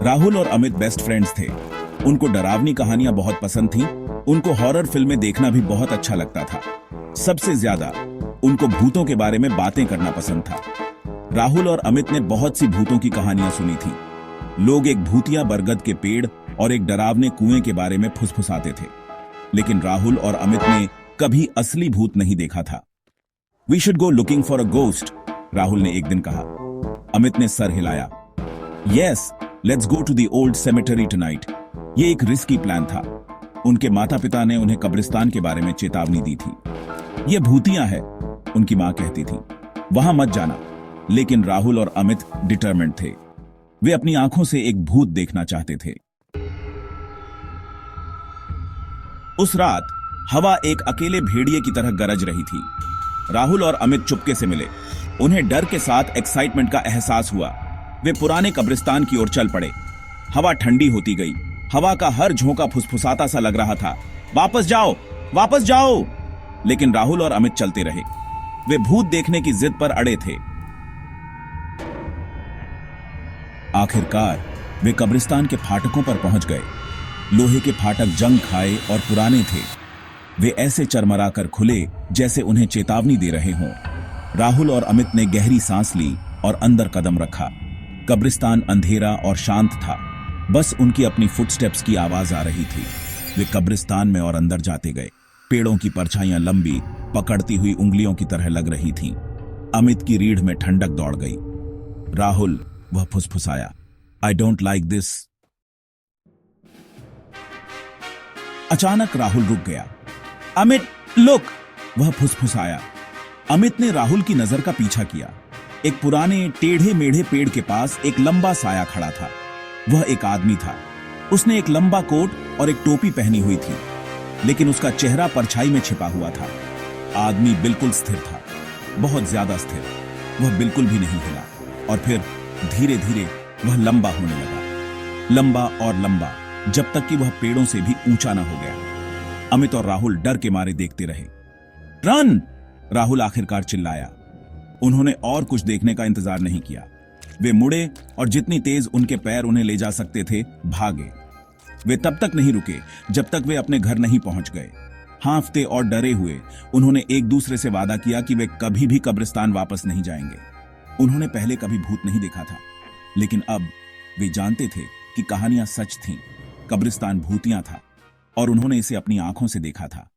राहुल और Amit best friends थे। उनको डरावनी कहानियां बहुत पसंद थीं। उनको हॉरर फिल्में देखना भी बहुत अच्छा लगता था। सबसे ज्यादा उनको भूतों के बारे में बातें करना पसंद था। राहुल और अमित ने बहुत सी भूतों की कहानियां सुनी थी। लोग एक भूतिया बरगद के पेड़ और एक डरावने कुएं के बारे में फुसफुसाते थे, लेकिन राहुल और अमित ने कभी असली भूत नहीं देखा था। We should go looking for a ghost, Rahul ने एक दिन कहा। अमित ने सर हिलाया। Yes, let's go to the old cemetery tonight. ये एक रिस्की प्लान था। उनके माता पिता ने उन्हें कब्रिस्तान के बारे में चेतावनी दी थी। ये भूतिया है, उनकी मां कहती थी, वहां मत जाना। लेकिन राहुल और अमित डिटरमिन्ड थे। वे अपनी आंखों से एक भूत देखना चाहते थे। उस रात हवा एक अकेले भेड़िए की तरह गरज रही थी। राहुल और अमित चुपके से मिले। उन्हें डर के साथ एक्साइटमेंट का एहसास हुआ। वे पुराने कब्रिस्तान की ओर चल पड़े। हवा ठंडी होती गई। हवा का हर झोंका फुसफुसाता सा लग रहा था। वापस जाओ, वापस जाओ। लेकिन राहुल और अमित चलते रहे। वे भूत देखने की जिद पर अड़े थे। आखिरकार वे कब्रिस्तान के फाटकों पर पहुंच गए। लोहे के फाटक जंग खाए और पुराने थे। वे ऐसे चरमराकर खुले जैसे उन्हें चेतावनी दे रहे हों। राहुल और अमित ने गहरी सांस ली और अंदर कदम रखा। कब्रिस्तान अंधेरा और शांत था। बस उनकी अपनी फुटस्टेप्स की आवाज आ रही थी। वे कब्रिस्तान में और अंदर जाते गए। पेड़ों की परछाइयां लंबी, पकड़ती हुई उंगलियों की तरह लग रही थीं। अमित की रीढ़ में ठंडक दौड़ गई। राहुल, वह फुसफुसाया, आई डोंट लाइक दिस। अचानक राहुल रुक गया। अमित, लुक, वह फुसफुसाया। अमित ने राहुल की नजर का पीछा किया। एक पुराने टेढ़े मेढ़े पेड़ के पास एक लंबा साया खड़ा था। वह एक आदमी था। उसने एक लंबा कोट और एक टोपी पहनी हुई थी, लेकिन उसका चेहरा परछाई में छिपा हुआ था। आदमी बिल्कुल स्थिर था, बहुत ज्यादा स्थिर। वह बिल्कुल भी नहीं हिला। और फिर धीरे धीरे वह लंबा होने लगा, लंबा और लंबा, जब तक कि वह पेड़ों से भी ऊंचा न हो गया। अमित और राहुल डर के मारे देखते रहे। रन! राहुल आखिरकार चिल्लाया। उन्होंने और कुछ देखने का इंतजार नहीं किया। वे मुड़े और जितनी तेज उनके पैर उन्हें ले जा सकते थे, भागे। वे तब तक नहीं रुके जब तक वे अपने घर नहीं पहुंच गए। हांफते और डरे हुए उन्होंने एक दूसरे से वादा किया कि वे कभी भी कब्रिस्तान वापस नहीं जाएंगे। उन्होंने पहले कभी भूत नहीं देखा था, लेकिन अब वे जानते थे कि कहानियां सच थीं। कब्रिस्तान भूतिया था और उन्होंने इसे अपनी आंखों से देखा था।